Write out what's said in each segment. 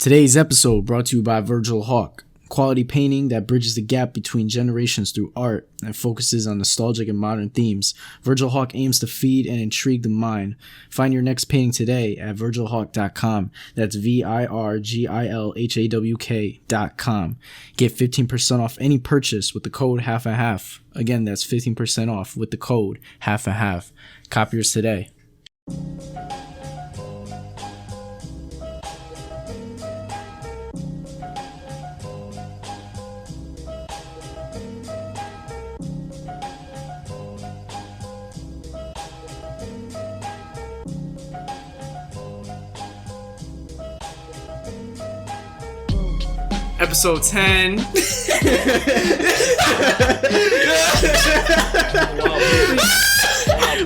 Today's episode brought to you by Virgil Hawk, quality painting that bridges the gap between generations through art and focuses on nostalgic and modern themes. Virgil Hawk aims to feed and intrigue the mind. Find your next painting today at virgilhawk.com. That's VIRGILHAWK.com. Get 15% off any purchase with the code half and half. Again, that's 15% off with the code half and half. Copy yours today. Episode 10.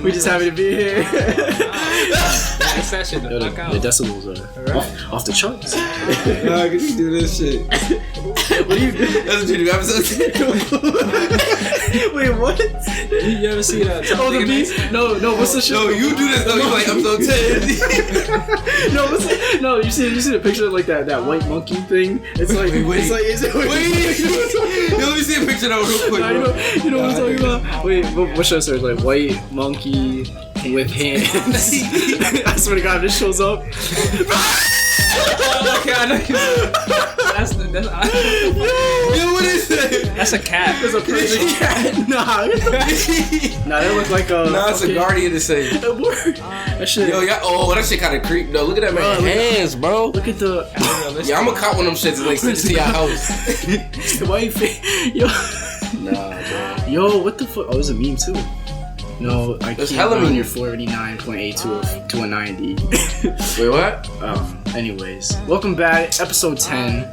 We just happy to be here. Next session, the decibels are off the charts. Nah, cause you do this shit. What do you do? That's what you do. Episode 10. Wait, what? You ever see that? Oh, the beat? No, what's the shit? No, you do this though. You like episode 10. No, no, you see the picture of like that white monkey thing? It's like, wait. It's like, is it? Wait. Yo, let me see a picture of that real quick. Nah, you know what I'm talking about? Wait, what should I search? Like white monkey with hands. I swear to God, this shows up. Okay, I know. That's Yo, what is that? That's a cat. There's a Persian cat. Nah, that look like a. Nah, it's a guardian to say. That shit. Yo, oh, that shit kind of creep though. Look at that man's hands, bro. Look at the. Yeah, I'm gonna cop one of them shits and like send it to your house. Why you yo? Nah, bro. Yo, what the fuck? Oh, there's a meme too. No, I That's can't hella round meme. your 489.8 to a 90. Wait, what? Anyways, welcome back, episode 10.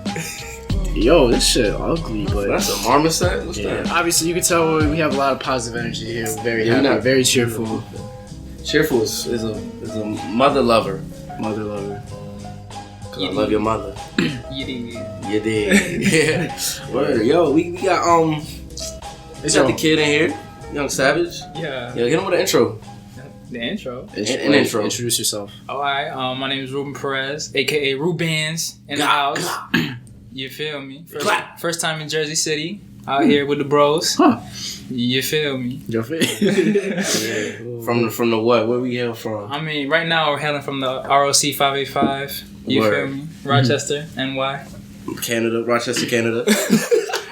Yo, this shit ugly, but That's a marmoset? What's that? obviously you can tell we have a lot of positive energy here. We're very Yeah, happy, we're not- very cheerful. Cheerful is a mother lover. Mother lover. Cause I love your mother. You did. You did. Yeah. Word. Yo, we got we got the kid in here, Young Savage. Yeah. Yo, hit him with an intro. The intro. An intro. Introduce yourself. Alright, my name is Ruben AKA Rubandz in the house. You feel me? First time in Jersey City. Out here with the bros. Huh. You feel me? Your face. From the what? Where we hail from? I mean, right now we're hailing from the ROC 585. You Word. feel me? Rochester, NY. Canada, Rochester, Canada.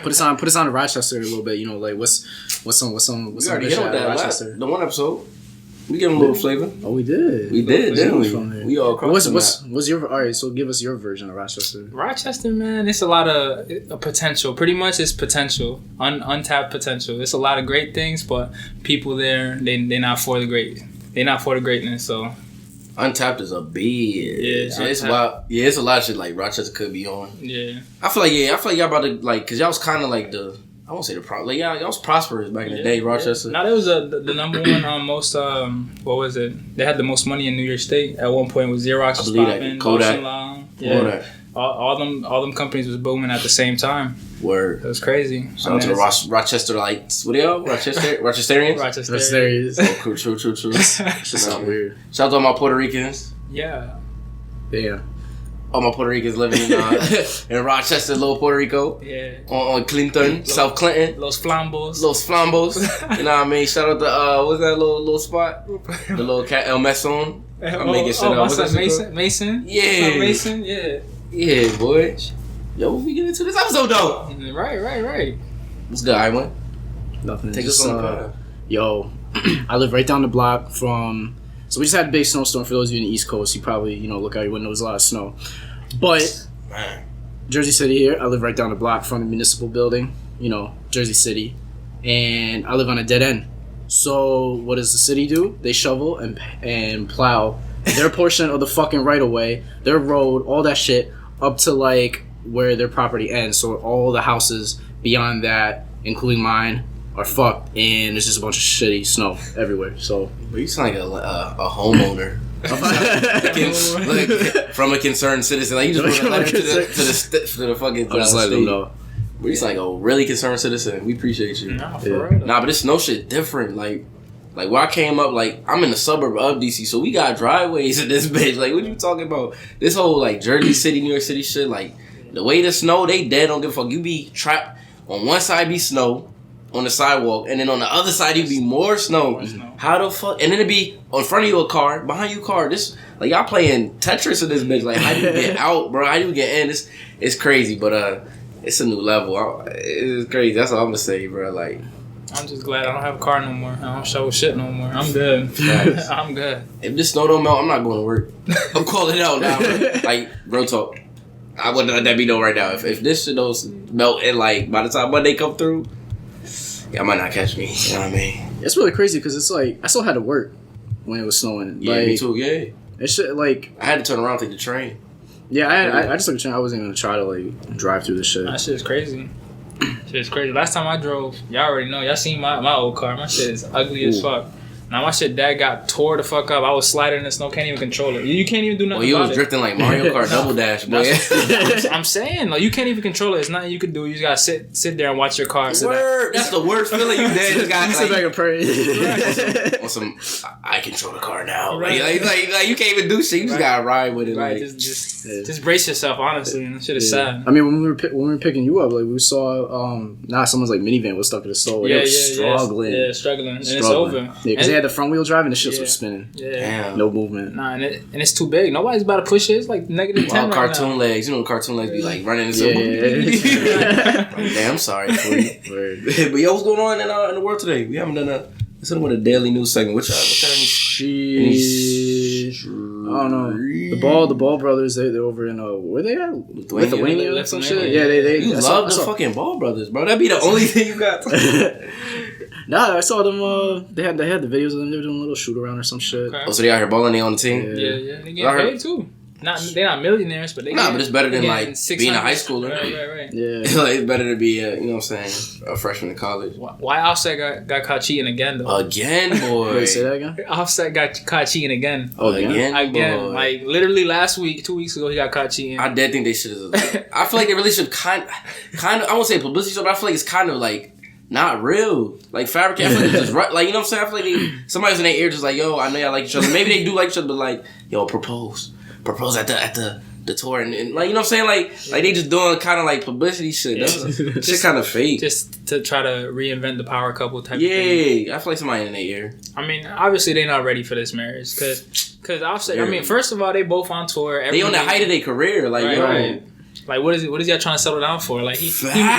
Put us on to Rochester a little bit. You know, like what's some We good already shit hit out on of that Rochester. the one episode. We give him a little flavor. Oh, we did. We did, didn't we? From there. We all crossed What's your alright? So give us your version of Rochester. Rochester, man, it's a lot of potential. Pretty much, it's potential, untapped potential. It's a lot of great things, but people there, they're not for the great. They're not for the greatness. So Untapped is a bitch. Yeah, It's wild. Yeah, it's a lot of shit like Rochester could be on. yeah, I feel like y'all about to like, cause y'all was kind of like I won't say the problem. Like y'all was prosperous back in the day, Rochester. Now there was the number one most what was it? They had the most money in New York State at one point. With Xerox, I believe that. popping, Kodak. yeah, all them companies was booming at the same time. Word. It was crazy. Shout out to the Rochester lights. What are y'all? Rochesterians? Rochester. That's serious. Oh, cool, true. That's not weird. Shout out to all my Puerto Ricans. Yeah. Yeah. All my Puerto Ricans living in Rochester, Little Puerto Rico. Yeah. On Clinton, South Clinton. Los Flambos. Los Flambos. You know what I mean? Shout out to, what's that little spot? The little cat, El Meson. I'm making shit up. What's What's that, that shit Mason? Yeah. Mason, yeah. Yeah, boy. Yo, we get into this episode, though. Right. What's good, AiWen? Nothing. Take Just, us on the path. Yo, I live right down the block from. So we just had a big snowstorm. For those of you in the East Coast, you probably look out your window. There's a lot of snow. But Man. Jersey City here. I live right down the block from the municipal building. Jersey City, and I live on a dead end. So what does the city do? They shovel and plow their portion of the fucking right of way, their road, all that shit up to like where their property ends. So all the houses beyond that, including mine, are fucked, and there's just a bunch of shitty snow everywhere. So But you sound like a homeowner. Like, from a concerned citizen. Like, you just wrote a letter to the fucking I'm just letting them state. know. But he's like a really concerned citizen. We appreciate you. Nah, Yeah. for real. Nah, but this snow shit different. Like Like, where I came up, like, I'm in the suburb of DC, so we got driveways in this bitch. Like, what you talking about? This whole, like, Jersey City, New York City shit, like, the way the snow, they dead, don't give a fuck. You be trapped. On one side be snow on the sidewalk, and then on the other side, you be more snow. How the fuck? And then it be in front of you a car, behind you a car. This, like, y'all playing Tetris in this bitch. Like, how do you get out, bro? How do you get in? It's crazy, but, it's a new level. It's crazy. That's all I'm gonna say, bro. Like, I'm just glad I don't have a car no more. I don't show shit no more. I'm good. I'm good. If this snow don't melt, I'm not going to work. I'm calling it out now, bro. Like, real talk. I wouldn't let that be known right now. If this shit don't melt and, like, by the time Monday come through, y'all might not catch me. You know what I mean? It's really crazy because it's like I still had to work when it was snowing. Yeah, like, me too. Yeah. It should like I had to turn around and take the train. Yeah, I just took a train. I wasn't gonna try to like drive through this shit. That shit is crazy. Shit's crazy. Last time I drove, y'all already know. Y'all seen my old car. My shit is ugly as fuck. Now my shit, dad got tore the fuck up. I was sliding in the snow, can't even control it. You can't even do nothing. Well, you about was it. drifting like Mario Kart Double Dash, boy. I'm saying, like, you can't even control it. It's nothing you can do. You just gotta sit there and watch your car. Word. That's the worst feeling you did. You got sit back and pray. on some, I control the car now. Right. Like you can't even do shit. You just gotta ride with it. Right. Like, just brace yourself. Honestly, and that shit is sad. I mean, when we were picking you up, like we saw, someone's like minivan was stuck in the snow. They were struggling. Yeah, struggling, and it's over. Yeah, because they had the front wheel drive and the shit was spinning. Yeah. Damn. No movement. Nah, and it's too big. Nobody's about to push it. It's like negative 10 right cartoon now. legs. You know, cartoon legs be like running into like, damn, I'm sorry for you. But yo, what's going on in the world today? We haven't done something with a daily news segment. Which I don't know. The Ball brothers, they're over in where they at? Lithuania or some shit. Yeah, they you love the fucking Ball brothers, bro. That'd be the only thing you got. Nah, I saw them. They had the videos of them. They were doing a little shoot around or some shit. Okay. Oh, so they out here balling? They on the team? Yeah. They get paid too. They're not millionaires, but but it's better than like being a high schooler. Right. Yeah, like, it's better to be you know what I'm saying, a freshman in college. Why Offset got caught cheating again though? Again, boy. Wait, say that again. Offset got caught cheating again. Oh, again, boy. Like literally last week, 2 weeks ago, he got caught cheating. I did think they should have. I feel like they really should kind of. I won't say publicity, but I feel like it's kind of like. Not real, like fabricated. I feel like just like you know what I'm saying. I feel like somebody's in their ear just like, yo, I know y'all like each other. Maybe they do like each other, but like, yo, propose at the tour, and like you know what I'm saying. Like they just doing kind of like publicity shit. That's shit kind of fake, just to try to reinvent the power couple type. Yeah, of thing. I feel like somebody in their ear. I mean, obviously they're not ready for this marriage because Offset. I mean, first of all, they both on tour. They on the height of their career, like right. Like what is y'all trying to settle down for? Like he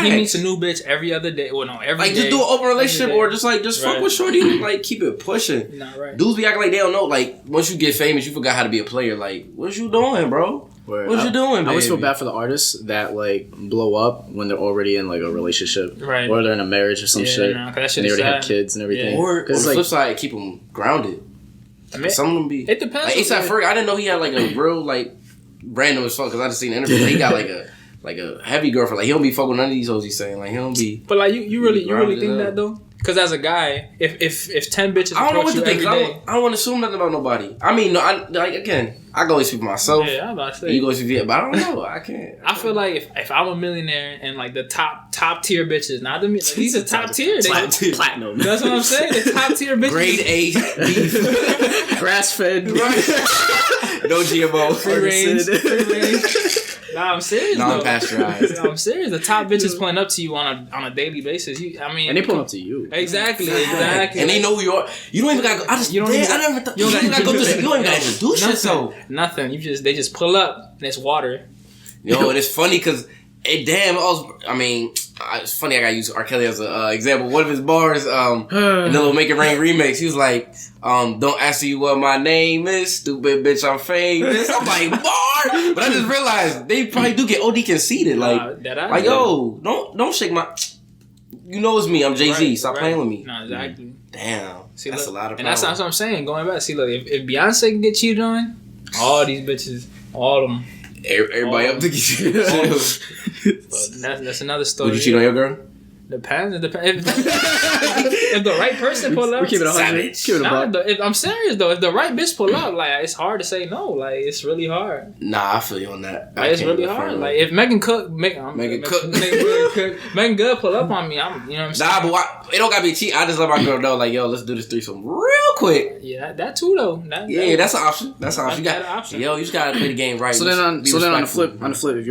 meets a new bitch every other day. Well, no, every like day. Just do an open relationship or just fuck with shorty and like keep it pushing. Not right. Dudes be acting like they don't know. Like once you get famous, you forgot how to be a player. Like what you doing, bro? What you doing, baby? I always feel bad for the artists that like blow up when they're already in like a relationship, right? Or they're in a marriage or some shit. No, that shit and they already sad. have kids and everything. Yeah. Or the flip side, keep them grounded. I mean, some of them be. It depends. Like A$AP Ferg, I didn't know he had like a real like random as fuck because I just seen the interview. He got like a heavy girlfriend. Like he don't be fucking with none of these hoes he's saying. Like he don't be. But like you really think that though? Because as a guy, if 10 bitches approach you every day, I don't want to assume nothing about nobody. I mean, no, I go always speak for myself. Yeah, I'm about to say. You go speak, but I don't know. I can't. I feel like if I'm a millionaire and like the top tier bitches, not the like, these are top tier, platinum. That's what I'm saying. The top tier bitches, grade A beef, grass fed, no GMO, free range. Nah, I'm serious. Non-pasteurized. No, I'm serious. The top bitches pulling up to you on a daily basis. And they pull up to you. Exactly. And they know who you are. You don't even gotta go. You don't even gotta go through. You don't even gotta introduce yourself. Nothing. They just pull up and it's water. Yo, and it's funny because it's funny I gotta use R. Kelly as an example. One of his bars, in the little Make It Rain remix, he was like, don't ask you what my name is, stupid bitch, I'm famous. I'm like, bar! But I just realized they probably do get OD conceited. Like, yo, don't shake my... You know it's me, I'm Jay-Z, stop playing with me. No, exactly. Damn, see, that's look, a lot of power. And that's what I'm saying, going back, see, look, if Beyonce can get cheated on, all these bitches, all of them. Everybody up to get you. But that's another story. Would you cheat on your girl? Depends. It depends. If the right person pull up, we keep it 100. Keep it nah, $1. I'm serious though. If the right bitch pull up, like it's hard to say no. Like it's really hard. Nah, I feel you on that. Like, it's really hard. Like if Megan Good pull up on me, I'm you know what I'm saying. Nah, but it don't gotta be cheap. I just let my girl know, like, yo, let's do this threesome real quick. Yeah, that too though. That's an option. That's an option. You got an option. Yo, you just gotta play the game right. So then on the flip, if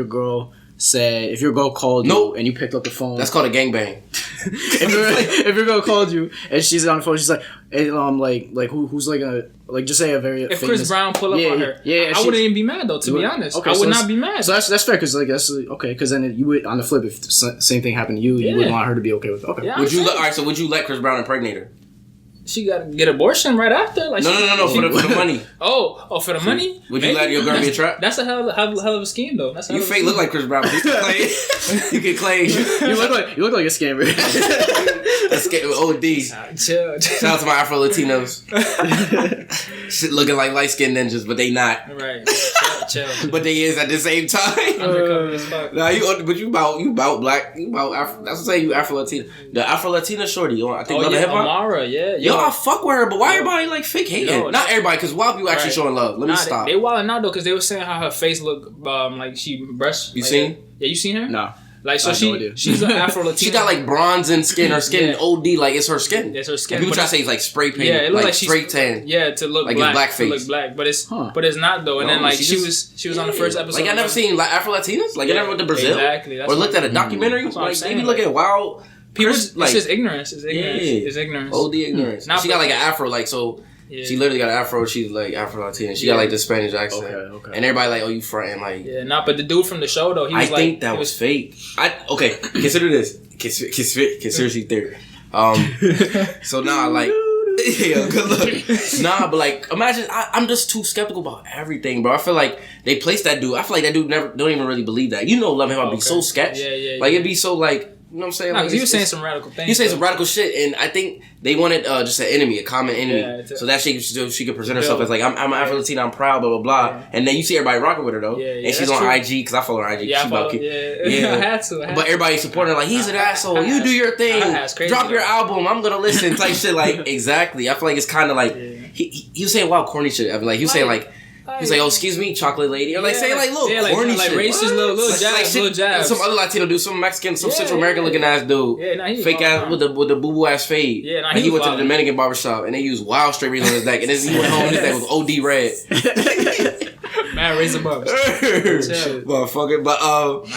your girl called you and you picked up the phone, that's called a gangbang. if your girl called you and she's on the phone, she's like, hey, who's like a just say a very if famous, Chris Brown pull up on her, I wouldn't even be mad though. To be honest, I would not be mad. So that's fair because that's okay. Because then you would on the flip if the same thing happened to you, you would want her to be okay with it. Okay. Yeah, would you all right? So would you let Chris Brown impregnate her? She got to get abortion right after. Like no, for the money. Oh, for the money. Would you let your girl be a trap? That's a hell of a scheme, though. You fake look like Chris Brown. You can claim. You look like a scammer. A scam with OD. Chill. Shout out to my Afro Latinos. Shit looking like light skinned ninjas, but they not. Right. Chill. But they is at the same time. Undercover as fuck. Nah, you about black. You about Afro. That's what I'm saying. You Afro Latina. The Afro Latina shorty. I think Love and Hip Hop. Amara, yeah. Yo, I fuck with her, but why everybody like fake hating? No, not everybody, because wild people actually showing love. Let me stop. They wilding out though, because they were saying how her face looked like she breast. You seen? Yeah, you seen her? No. Like so she's an Afro Latina. She got like bronze in skin. Her skin OD, like it's her skin. It's her skin. And people try to say it's like spray paint. Yeah, it looks like straight tan. Yeah, to look like black. Blackface. To look black, but it's not though. And then like she was on the first episode. Like I never seen Afro Latinas. Like I never went to Brazil. Exactly. Or looked at a documentary. Like they be looking at wild. People, it's just ignorance. It's ignorance. Yeah. It's ignorance. OD ignorance. She got like an afro, like so. Yeah. She literally got an afro. She's like Afro Latina. She got like the Spanish accent. Okay. And everybody like, oh, you fronting like. Yeah, but the dude from the show though, he was I think that was fake. Consider this conspiracy theory. So now like. Yeah, good luck. Nah, but like, imagine I'm just too skeptical about everything, bro. I feel like they placed that dude. I feel like that dude don't even really believe that. You know, Love and Hip Hop be so sketch. Yeah. Like it'd be so like. You know what I'm saying? No, because he was saying some radical things. He was saying some radical shit, and I think they wanted just an enemy, a common enemy, so that she could present herself as like I'm Afro Latina, I'm proud, blah blah blah. Yeah. And then you see everybody rocking with her though, and she's on IG because I follow her IG. Yeah, I had to. But everybody supporting her like he's an asshole. You do your thing, drop your album. I'm gonna listen. Type shit like exactly. I feel like it's kind of like he was saying wild corny shit. I mean, like he was saying like. He's like, oh, excuse me, chocolate lady. Or like saying like little corny like shit. Racist little jabs. Some other Latino dude, some Mexican, some Central American looking ass dude. Fake ass with the boo boo ass fade. Yeah, he went to the Dominican barbershop and they used wild straight razor on his neck. And then he went home and his neck was OD red. Man, razor bumps. Motherfucker. But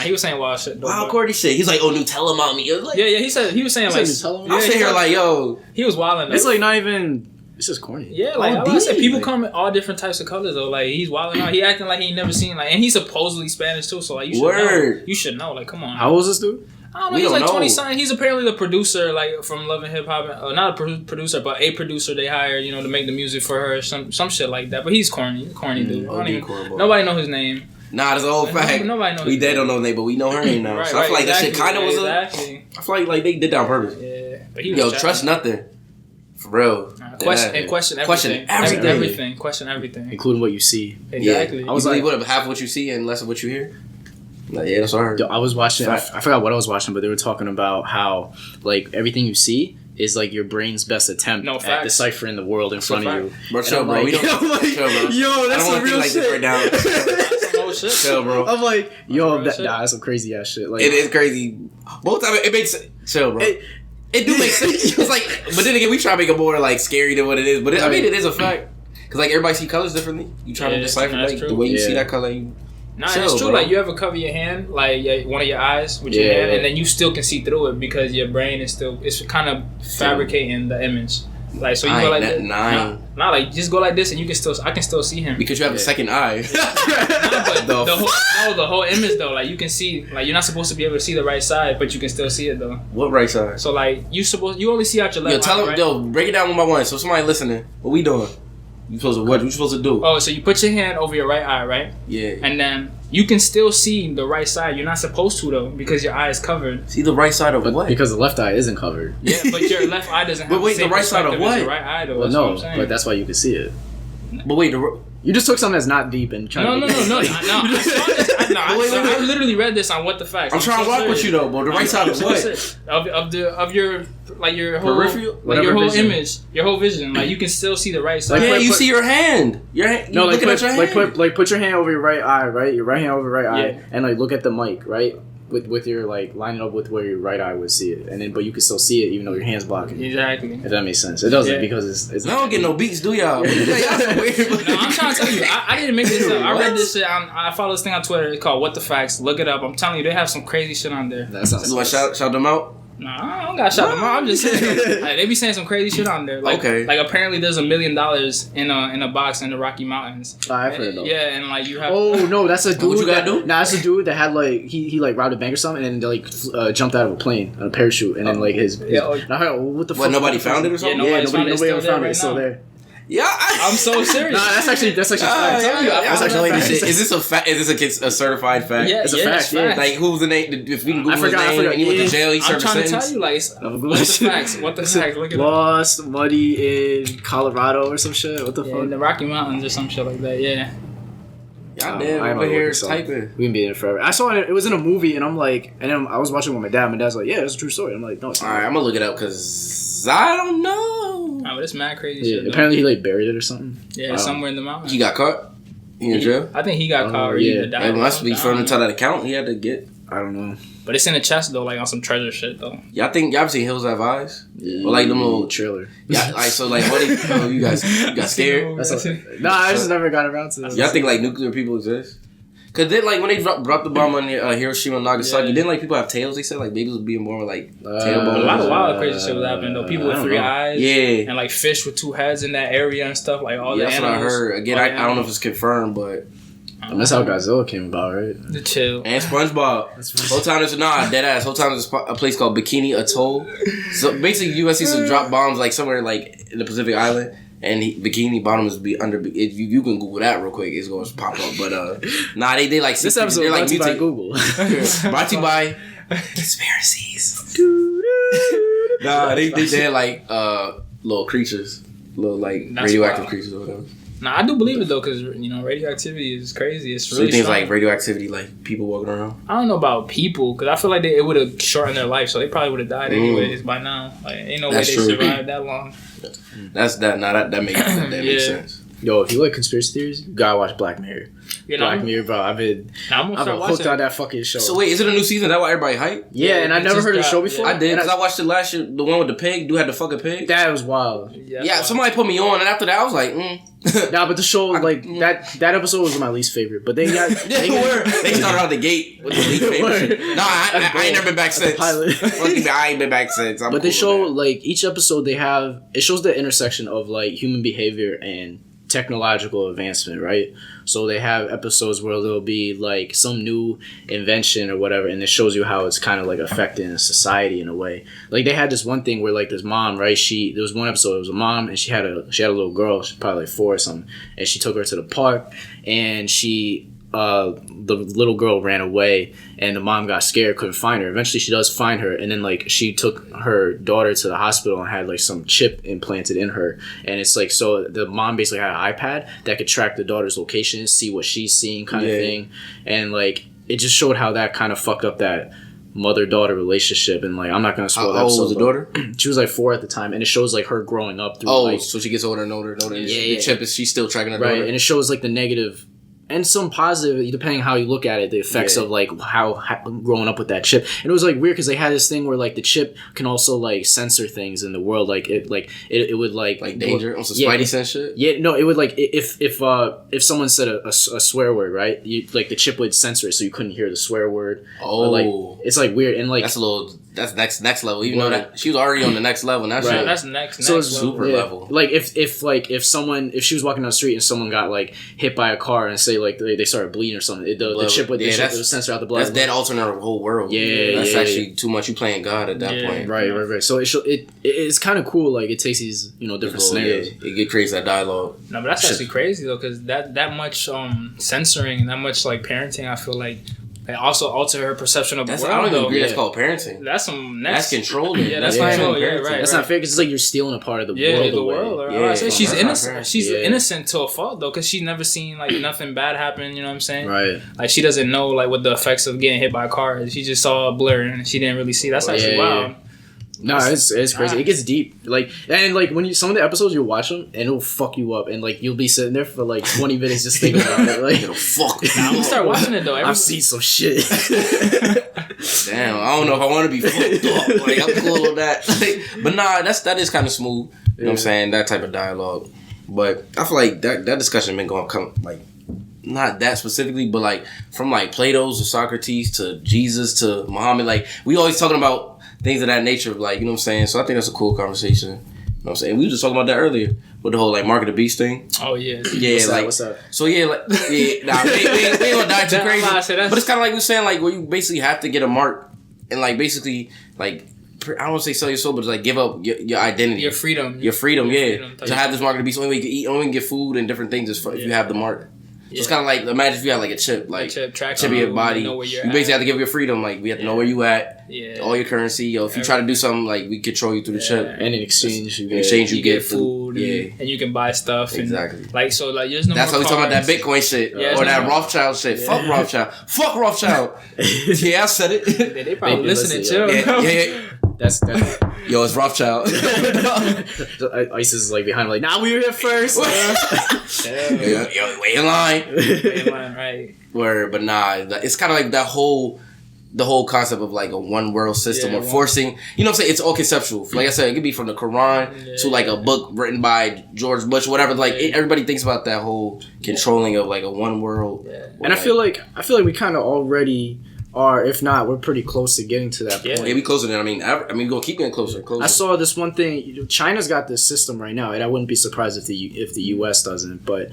he was saying wild shit. Wild corny shit. He's like, oh, Nutella mommy. Like, he was saying like I'm sitting here like, yo. He was wilding. It's like not even. It's just corny. Yeah, like I said, people come in all different types of colors though. Like he's wilding out. He acting like he ain't never seen like, and he's supposedly Spanish too. So like you should know. You should know. Like come on. How old is this dude? I don't know. He's like 20-something. He's apparently the producer, like from Love and Hip Hop. Not a producer, but a producer they hired, to make the music for her. Some shit like that. But he's corny. He's a corny dude. Nobody know his name. Nah, that's an old fact. Nobody knows. We dead don't know his name, but we know her name now. Right, so I feel like that shit kind of was I feel like they did that on purpose. Yeah, but he was trust nothing. For real. Question everything. Question everything. Including what you see. Exactly. I was like, half of what you see and less of what you hear? Like, yeah, that's what I heard. I was watching, I forgot what I was watching, but they were talking about how, like, everything you see is, like, your brain's best attempt at deciphering the world in front of you. Bro, chill, bro. We don't chill, bro. Yo, that's some real shit. Right now. Shit. Chill, bro. I'm like, yo, that's some crazy ass shit. Like, it is crazy. Both times, it makes sense. Chill, bro. It do make sense. It's like, but then again, we try to make it more like scary than what it is. But I mean, it is a fact. Cause like everybody see colors differently. You try to decipher like the way you see that color. It's true. Bro. Like you ever cover your hand, like one of your eyes with your hand, and then you still can see through it because your brain is it's kind of fabricating the image. Like so, you go like this. Not like just go like this, and I can still see him because you have a second eye. But the whole image though, like you can see, like you're not supposed to be able to see the right side, but you can still see it though. What right side? So like you only see out your left. Tell them, right? Break it down one by one. So somebody listening, what we doing? You supposed to do? Oh, so you put your hand over your right eye, right? Yeah. And then you can still see the right side. You're not supposed to though because your eye is covered. See the right side of what? Because the left eye isn't covered. Yeah, but your left eye doesn't have the same the right side of what? Your right eye though. Well, no, but that's why you can see it. But wait, you just took something that's not deep and trying to... No. I I literally read this on What the Facts. I'm trying to rock with you though, but the right side of what? Of your like your whole peripheral, like your whole image, your whole vision. Like you can still see the right side. Yeah, you see your hand. Your hand. No, like put your hand. Put your hand over your right eye, right? Your right hand over your right eye, and like look at the mic, right? With your like lining up with where your right eye would see it, and then but you can still see it even though your hand's blocking. Exactly. If that makes sense, it doesn't because it's. I don't get no beats, do y'all? No, I'm trying to tell you, I didn't make this up. I read this shit. I follow this thing on Twitter. It's called What the Facts. Look it up. I'm telling you, they have some crazy shit on there. That sounds. You want to shout them out? Nah, I don't gotta shout them out. I'm just saying like, they be saying some crazy shit on there. Like, like apparently there's $1 million in a box in the Rocky Mountains. I've heard of. Yeah, and like you have. Oh no, that's a dude. What you gotta do? Nah, that's a dude that had like he like robbed a bank or something, and then like jumped out of a plane on a parachute, and then like his and I heard, what the fuck? What, nobody found it or something? Yeah, nobody ever found it. It's still there. Yeah, I'm so serious. Nah, that's actually facts. That's actually like shit. Is this a fact? Is this a certified fact? Yeah, it's a fact. Yeah. Like who's the name? If we can Google his name, and he went to jail, he served a sentence. I'm trying to tell you, like, what the facts? What the facts? Look at Lost money in Colorado or some shit. What the fuck? In the Rocky Mountains or some shit like that. Yeah. Y'all damn over here typing. We can be in it forever. I saw it. It was in a movie, and I'm like, and then I was watching with my dad. My dad's like, yeah, it's a true story. I'm like, no, it's not. All right, I'm gonna look it up because I don't know. Nah, but it's mad crazy shit. Apparently, he like buried it or something. Yeah, somewhere in the mountains. He got caught. He in jail. I think he got caught or he died. It must be for him to tell that account. He had to get. I don't know. But it's in the chest though, like on some treasure shit though. Y'all ever seen Hills Have Eyes? Or like them little trailer. Yeah, like so like what? You guys got scared? Nah, I just never got around to it. Y'all think like nuclear people exist? Cause then like when they dropped the bomb on Hiroshima and Nagasaki, didn't like people have tails? They said like babies was being born with like tailbone. A lot of wild crazy shit was happening though. People with 3 eyes, yeah, and like fish with 2 heads in that area and stuff. Like all the that's animals. What I heard. Again, I don't know if it's confirmed, but that's how Godzilla came about, right? The chill and SpongeBob. Whole time there's dead ass. Whole time there's a place called Bikini Atoll. So basically, U.S. used to drop bombs like somewhere like in the Pacific Island. And Bikini Bottom is under. You can Google that real quick. It's going to pop up. But nah, they did like this episode. They're like brought by Google. Brought to you by conspiracies. Nah, they had like little creatures, little like that's radioactive creatures or whatever. Nah, I do believe it though, because radioactivity is crazy. It's really. So things like radioactivity, like people walking around. I don't know about people, because I feel like it would have shortened their life, so they probably would have died anyways by now. Like, ain't no way they survived that long. That makes sense. Yo, if you like conspiracy theories, you gotta watch Black Mirror. Black Mirror, bro. I've been hooked on that fucking show. So wait, is it a new season? Is that why everybody hype? Yeah, and I never heard of the show before. I did, because I watched it last year. The one with the pig. Dude had to fuck a pig. That was wild. Yeah, somebody put me on, and after that, I was like, Nah, but the show, like, that episode was my least favorite. But they started out the gate with the least favorite. Nah, I ain't never been back since. I ain't been back since. But they show, like, each episode it shows the intersection of, like, human behavior and technological advancement, right? So they have episodes where there'll be like some new invention or whatever, and it shows you how it's kind of like affecting society in a way. Like they had this one thing where like this mom, right? There was one episode. It was a mom, and she had a little girl. She's probably like 4 or something, and she took her to the park, and the little girl ran away, and the mom got scared, couldn't find her. Eventually she does find her, and then like she took her daughter to the hospital and had like some chip implanted in her, and it's like, so the mom basically had an iPad that could track the daughter's location, see what she's seeing kind of thing, and like it just showed how that kind of fucked up that mother-daughter relationship. And like I'm not gonna spoil that. How old was the daughter? She was like 4 at the time, and it shows like her growing up through so she gets older and older and older. The chip is, she's still tracking her daughter, right? And it shows like the negative and some positive, depending how you look at it, the effects of like how growing up with that chip. And it was like weird because they had this thing where like the chip can also like censor things in the world. Like it would like danger on some Spidey sense shit. Yeah, no, it would like if someone said a swear word, right? Like the chip would censor it so you couldn't hear the swear word. Oh, like it's like weird, and like that's next level. Even though that she was already on the next level. That's right. That's next. So it's super level. Like if she was walking down the street and someone got like hit by a car and say like they started bleeding or something, the chip would censor out the blood. That's dead alternate the whole world. Yeah, that's actually too much. You playing God at that point. Right. So it's kind of cool. Like it takes these different scenarios. It creates that dialogue. No, but that's actually crazy though, because that much censoring and that much like parenting, I feel like and also alter her perception of the world. I don't even agree. Yeah. That's called parenting. That's some next. That's controlling. Yeah, that's control. Yeah, right. That's not fair because it's like you're stealing a part of the world. The world. Away. Yeah, she's innocent. She's innocent to a fault though, because she's never seen like nothing bad happen. You know what I'm saying? Right. Like she doesn't know like what the effects of getting hit by a car is. She just saw a blur and she didn't really see. That's actually wild. No, it's crazy. It gets deep. Like when some of the episodes you watch them and it'll fuck you up and like you'll be sitting there for like 20 minutes just thinking about it. Like it'll fuck. I'm gonna start watching it though. I've seen some shit. Damn, I don't know if I want to be fucked up. Like I'm cool with that. Like, but nah, that is kind of smooth. You know what I'm saying? That type of dialogue. But I feel like that discussion been going come like not that specifically, but like from like Plato's to Socrates to Jesus to Muhammad. Like we always talking about things of that nature, like, you know what I'm saying? So I think that's a cool conversation. You know what I'm saying? We were just talking about that earlier with the whole like Mark of the Beast thing. Oh yeah. Yeah, what's up? So yeah, like nah, we ain't gonna die too crazy. But it's kinda like we were saying, like where you basically have to get a mark and like basically like I don't want to say sell your soul, but just like give up your identity. Your freedom. Your freedom. To have this Mark of the Beast, only way you can eat, only way you can get food and different things is if you have the mark. So it's kind of like, imagine if you had like a chip, like chip in your body. You basically have to give your freedom. Like we have to know where you at, all your currency. If you try to do something, like we control you through the chip. And in exchange, you get food. And you can buy stuff. Exactly. Like so, like there's no. That's more how we talking about that Bitcoin shit or that Rothschild shit. Fuck Rothschild. Fuck Rothschild. Yeah, I said it. They probably listening too. Yeah. That's yo, it's Rothschild. ISIS is like behind him, like, nah, we were here first. Yo, wait in line. Right. But nah, it's kind of like the whole concept of like a one world system or forcing, you know what I'm saying? It's all conceptual. Like I said, it could be from the Quran to like a book written by George Bush, whatever. Like everybody thinks about that whole controlling of like a one world. And I feel like we kind of already are, if not, we're pretty close to getting to that point. Yeah, we closer than I mean, we're gonna keep getting closer. I saw this one thing. China's got this system right now, and I wouldn't be surprised if the U.S. doesn't. But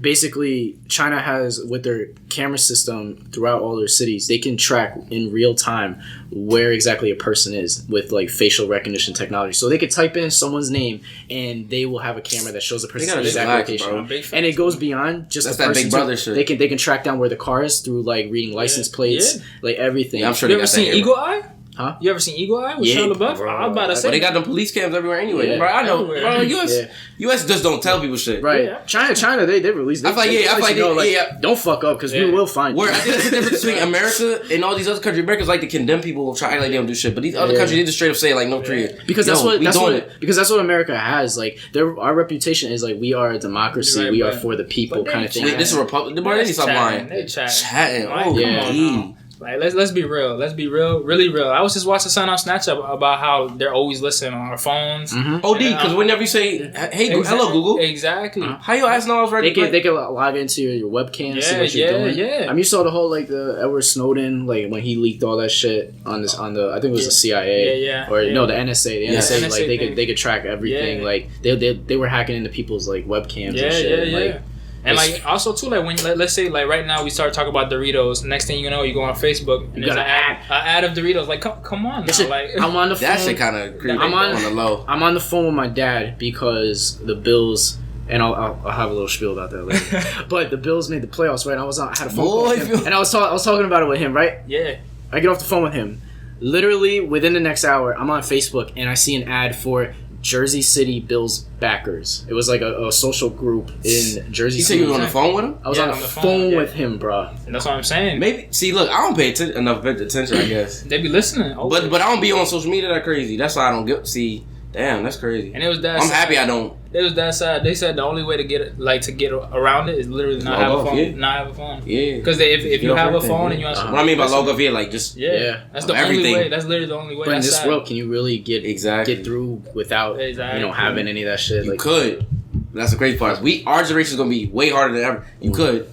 basically, China has, with their camera system throughout all their cities, they can track in real time where exactly a person is with like facial recognition technology. So they could type in someone's name, and they will have a camera that shows the person's exact location. And it goes beyond just the person. Big Brother shit. They can track down where the car is through like reading license plates, like everything. Yeah, I'm sure you ever seen Eagle Eye? Huh? You ever seen Eagle Eye with Shia LaBeouf? I was about to say. But they got them police cams everywhere anyway. Bro, I know. Bro, US just don't tell people shit. Right. Yeah. China, they released. Don't fuck up because we will find you. I think that's the difference between America and all these other countries. Americans like to condemn people, try like they don't do shit, but these other countries they just straight up say like North Korea. Because that's what America has. Like our reputation is like we are a democracy. We are for the people kind of thing. This is a republic. They stop lying. They chatting. Oh yeah. Like let's be real. Let's be real, really real. I was just watching something on Snapchat about how they're always listening on our phones. Mm-hmm. OD, because whenever you say, "Hey, hello Google," exactly. How you ask no I was ready? They can log into your webcam, see what you're doing. Yeah. You saw the whole like the Edward Snowden, like when he leaked all that shit on the I think it was the CIA no the NSA. The NSA like they could track everything. Like they were hacking into people's like webcams and shit. Like, and like also too, like when let's say like right now we start talking about Doritos. Next thing you know, you go on Facebook and there's an ad of Doritos. Like come on, now. Like I'm on the phone. That shit kind of creepy. I'm on the low. I'm on the phone with my dad because the Bills. And I'll have a little spiel about that later. But the Bills made the playoffs, right? And I had a phone call with him, and I was talking about it with him, right? Yeah. I get off the phone with him. Literally within the next hour, I'm on Facebook and I see an ad for Jersey City Bills backers. It was like a social group in Jersey City. You said you were on the phone with him? I was on the phone with him, bro. And that's what I'm saying. Maybe see, look, I don't pay enough attention, I guess. They be listening. But I don't be on social media that crazy. That's why I don't get see. Damn, that's crazy. And it was that. I'm happy I don't. It was that side. They said the only way to get around it is literally not have a phone. Yeah. Not have a phone. Yeah. Because if you have a phone and you want what I mean by log off, like just that's the only way. That's literally the only way. But in this world, can you really get through without having any of that shit? You could. That's the crazy part. Our generation is gonna be way harder than ever. You could,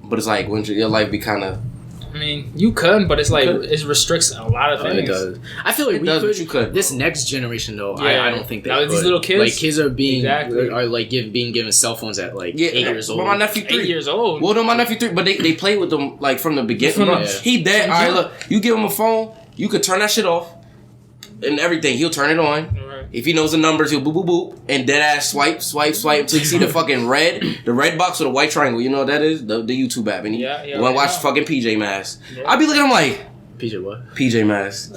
but it's like wouldn't your life be kind of. I mean, you could, but it's like it restricts a lot of things. It does. I feel like you could. This next generation, though, I don't think they could. These little kids, like kids are being being given cell phones at like 8 years old. But my nephew 3 years old. Well, no, my nephew 3, but they play with them like from the beginning. He dead. All right, look, you give him a phone, you could turn that shit off, and everything. He'll turn it on. Right. If he knows the numbers, he'll boop, boop, boop, and dead ass swipe until you see the fucking the red box with a white triangle. You know what that is? The YouTube app. And you want to watch fucking PJ Masks. Yeah. I'll be looking at him like... PJ what? PJ Masks.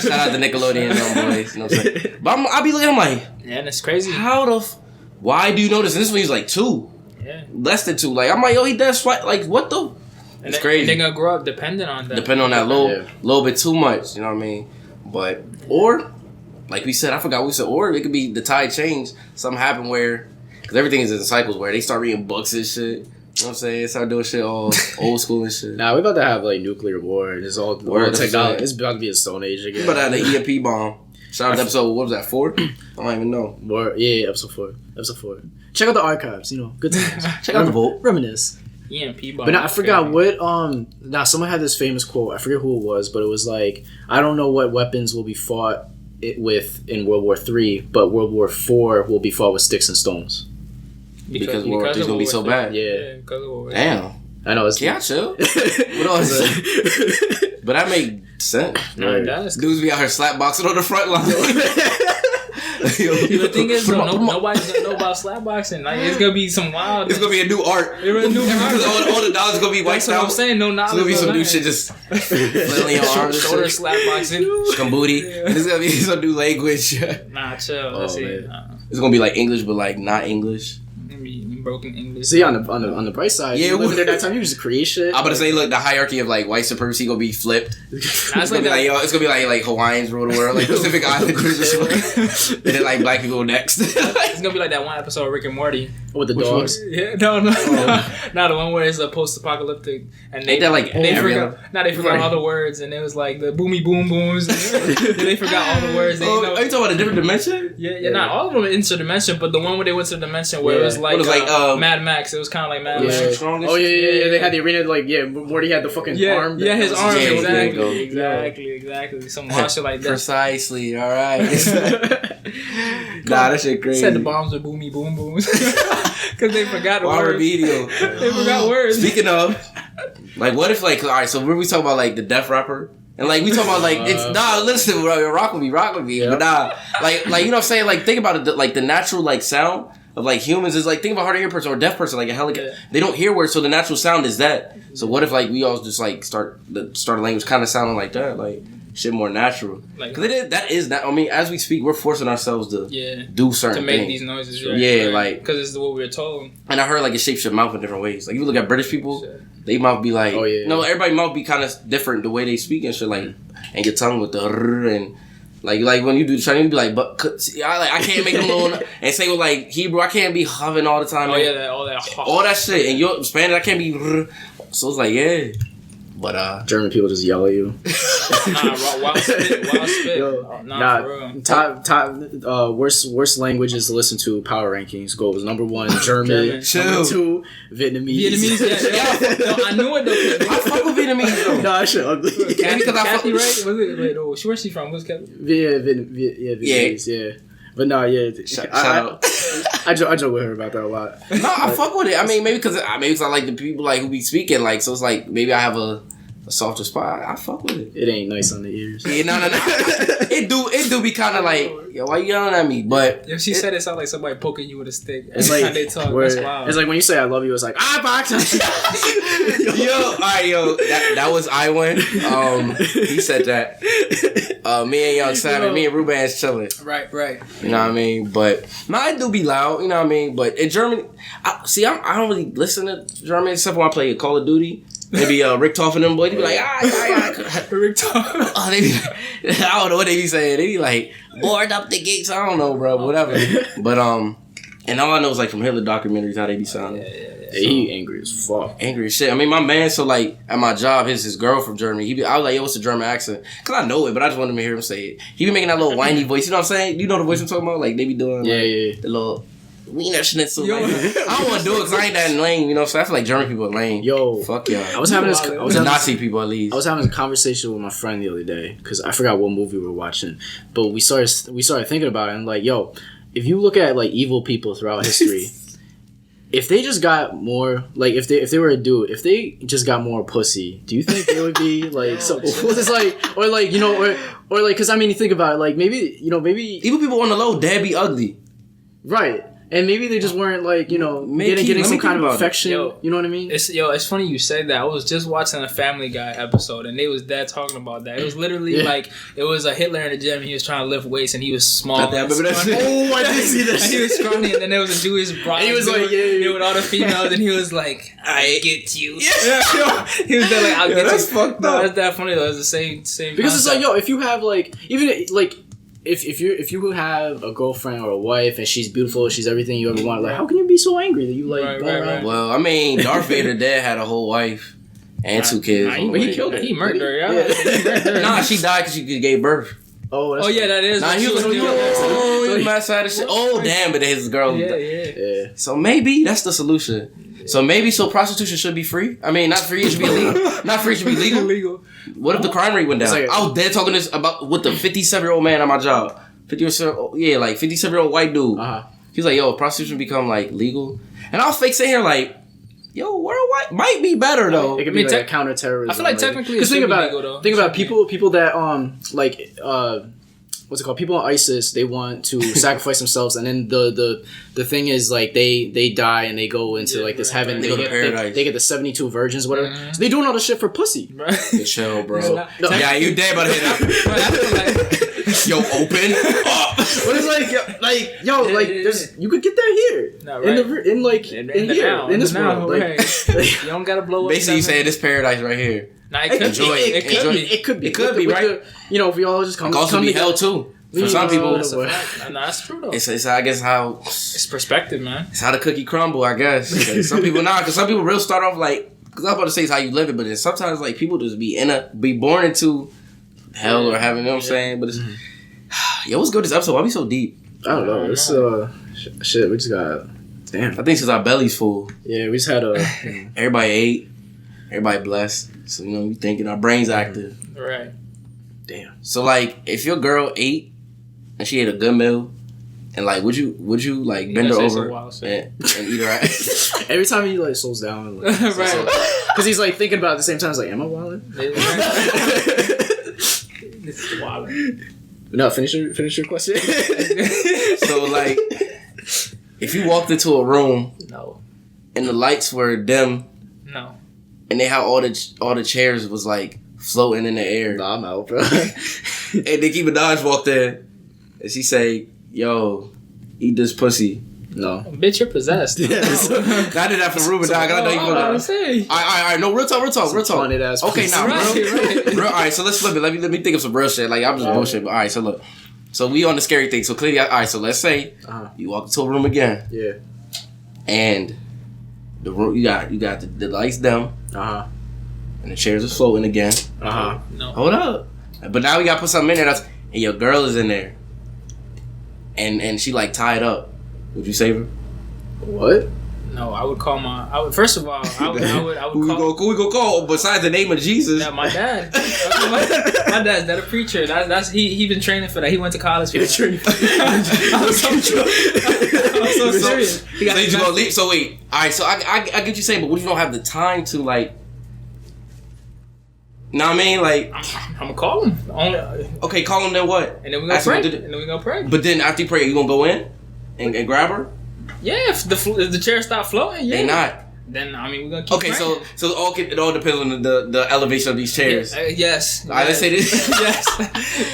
Shout out to Nickelodeon boys. You know what I'm saying? But I'll be looking at him like... Yeah, and it's crazy. Why do you know this? And this one he's like 2. Yeah. Less than 2. Like, I'm like, yo, he dead swipe. Like, what the... It's crazy. And they're going to grow up depending on that. Depending on that little bit too much. You know what I mean? But... Or... Like we said, I forgot what we said. Or it could be the tide change. Something happened where... Because everything is in cycles where they start reading books and shit. You know what I'm saying? Start doing shit all old school and shit. Nah, we're about to have like nuclear war. It's all technology. It's about to be a stone age again. We're about to have the EMP bomb. Shout out to episode, what was that, 4? I don't even know. Episode 4. Check out the archives, good times. Check out the vault. Reminisce. EMP bomb. But I forgot what, someone had this famous quote. I forget who it was, but it was like, I don't know what weapons will be fought with in World War III, but World War IV will be fought with sticks and stones. Because World War III is going to be so bad. Yeah. Damn. I know. Yeah, chill. What else? But that makes sense. Right. Dudes be out here slap boxing on the front line. The thing is, nobody's gonna know about slap boxing. Like, it's gonna be some wild. It's gonna be a new art. All the dollars gonna be wiped out. I'm saying, no knowledge. It's gonna be some new shit just flailing your arms. Shoulder slap boxing. Scambooty. It's gonna be some new language. Nah, chill. Let's see. It's gonna be like English, but like not English. Broken English. See, on the bright side, you live there that time, you just create shit. I'm about to say, look, the hierarchy of like white supremacy gonna be flipped. It's gonna be like Hawaiians rule the world, like Pacific Islanders, and then like black people next. It's gonna be like that one episode of Rick and Morty with the dogs. Yeah, no, the one where it's a post-apocalyptic, and they forgot all the words, and it was like the boomy boom booms. They forgot all the words. Are you talking about a different dimension? Yeah. Not all of them interdimension, but the one where they went to the dimension where it was like Mad Max. It was kind of like Mad Max. Oh yeah. They had the arena Morty had the fucking arm. Yeah, his arm. Exactly. Some wild shit like that. Precisely. All right. That shit crazy. Said the bombs were boomy boom booms because they forgot the words. Remedial. They forgot words. Speaking of, like, what if all right? So when we talk about like the death rapper. And like we talk about like listen, bro, rock with me, but like you know what I'm saying, like think about it, like the natural like sound of like humans is like think about hard of hearing person or a deaf person like a helicopter, they don't hear words, so the natural sound is that. So what if like we all just like start a language kind of sounding like that, like shit more natural, because that is not. I mean, as we speak, we're forcing ourselves to do certain to make things. These noises, like because it's what we're told. And I heard like it shapes your mouth in different ways. Like you look at British people. They mouth be like, everybody mouth be kind of different the way they speak and shit, like, and your tongue with the and like when you do the Chinese, you be like, but I can't make a little and say with like Hebrew, I can't be hovering all the time. All that shit, and your Spanish, I can't be. So it's like but German people just yell at you. Wild spit. Top worst languages to listen to. Power rankings goes number 1 German, number 2 Vietnamese. I knew it though. I fuck with Vietnamese though. That shit ugly. Kathy, right? Was it? Wait, where's she from? What's Kathy? Vietnamese. Yeah. But no, shout out. I joke with her about that a lot. No, I fuck with it. I mean, maybe because I like the people like who be speaking like, so it's like maybe I have a softer spot. I fuck with it. It ain't nice on the ears. Yeah, no. It do be kind of like, yo, why you yelling at me? But if she said it sounded like somebody poking you with a stick. It's like they talk. That's wild. It's like when you say I love you, it's like box. Yo, that was AiWen. He said that. Me and Young Savage, me and Rubandz chilling. Right. You know what I mean? But it do be loud. You know what I mean? But in Germany, I don't really listen to German except when I play Call of Duty. Maybe Rick Toff and them boys, they be like, Rick Toff. They be like, I don't know what they be saying. They be like, board up the gates. I don't know, bro. Whatever. But and all I know is like from Hitler documentaries how they be sounding. Yeah, he angry as fuck. Angry as shit. I mean, my man. So like at my job, his girl from Germany. I was like, yo, what's the German accent? Cause I know it, but I just wanted to hear him say it. He be making that little whiny voice. You know what I'm saying? You know the voice I'm talking about? Like they be doing the little. Wiener Schnitzel. Like, I don't want to do it because I ain't that lame, you know. So I feel like German people are lame. Yo, fuck y'all. I was having Nazi people at least. I was having a conversation with my friend the other day because I forgot what movie we were watching, but we started thinking about it and like, yo, if you look at like evil people throughout history, if they just got more, like, if they were a dude, if they just got more pussy, do you think they would be like so? It's like, or like, you know, or like, because I mean, you think about it, like maybe, you know, maybe even people on the low, dad be ugly, right? And maybe they just weren't like, you know, getting some kind of affection. Yo, you know what I mean? It's funny you say that. I was just watching a Family Guy episode, and they was talking about that. It was literally like, it was a Hitler in the gym. And he was trying to lift weights, and he was small. Oh, I did see that. He was scrawny, and then there was a Jewish bride. He was like, yeah, with all the females, and he was like, I get you. Yeah. He was there like, I'll get you. That's fucked up. No, that's that funny though. It's the same. Because it's like, yo, if you have like, even like. If you have a girlfriend or a wife and she's beautiful, she's everything you ever want, like, how can you be so angry that you like go around? Right. Well, I mean, Darth Vader dad had a whole wife and 2 kids. He killed her. He murdered her. Yeah. Nah, she died because she gave birth. Oh yeah, that is. Nah, he was mad side of shit. Oh damn, but his girl. Yeah. So maybe that's the solution. So prostitution should be free. I mean, not free. It should be illegal. Not free. It should be legal. Illegal. What if the crime rate went down? Like, I was dead talking this about with the 57-year-old man on my job. 57-year-old white dude. He's like, yo, prostitution become like legal, and I was fake sitting here like, yo, worldwide might be better though. It could be like a counterterrorism. I feel like technically, because think about people that like what's it called? People on ISIS, they want to sacrifice themselves, and then the thing is like they die and they go into like this heaven. They get the 72 virgins, whatever. Mm-hmm. So they doing all this shit for pussy. Right. Chill, bro. Yeah, you dead about to hit that. Yo, open. But it's like there's you could get that here. No, right. in this world. Right. You don't gotta blow up. Basically, you saying this paradise right here. Nah, it could be right. You know, if we all just come. It could also be hell too. For some people, that's true though. It's I guess how it's perspective, man. It's how the cookie crumble, I guess. Some people not, because some people real start off like. Because I'm about to say it's how you live it, but then sometimes like people just be born into hell or heaven. You know what I'm saying? But it's yo, what's good this episode? Why we so deep? I don't know. It's shit. We just got damn. I think since our belly's full. Yeah, we just had everybody ate, everybody blessed. So you know, we thinking our brains active. Right. Damn. So like, if your girl ate and she ate a good meal, and like, would you like bend her over and eat her ass? Every time he like slows down, like, right? Because he's like thinking about it at the same time. He's like, "Am I wilding?" This is wilding. No, finish your question. So like, if you walked into a room, and the lights were dim, and they had all the chairs was like floating in the air. Nah, I'm out, bro. And Nicki Minaj walked in, and she say, "Yo, eat this pussy." No, bitch, you're possessed. Yeah, I did that for Ruben, dog. I know you gonna say. All right. No, real talk. Okay, now, right. All right. So let's flip it. Let me think of some real shit. Like I'm just bullshit. But all right. So look. So we on the scary thing. So clearly, all right. So let's say you walk into a room again. Yeah. And the room you got the lights dim. And the chairs are floating again. No. Hold up. But now we gotta put something in there. And your girl is in there. And she like tied up. Would you save her? What? No, I would call first of all, I would who call. we go call besides the name of Jesus? Yeah, my dad. My dad's a preacher. That's he been training for that. He went to college for that. I was so serious. So you gonna leave? So wait, all right. So I get what you're saying, but what if you don't have the time to like? Know what I mean? Like, I'm gonna call him. Okay, call him. Then what? And then we gonna pray. But then after you pray, you gonna go in and grab her? Yeah, if the chair stop floating, yeah. They not. Then I mean we're gonna keep. Okay, so it all depends on the elevation of these chairs. Yes. All right, let's say this. Yes.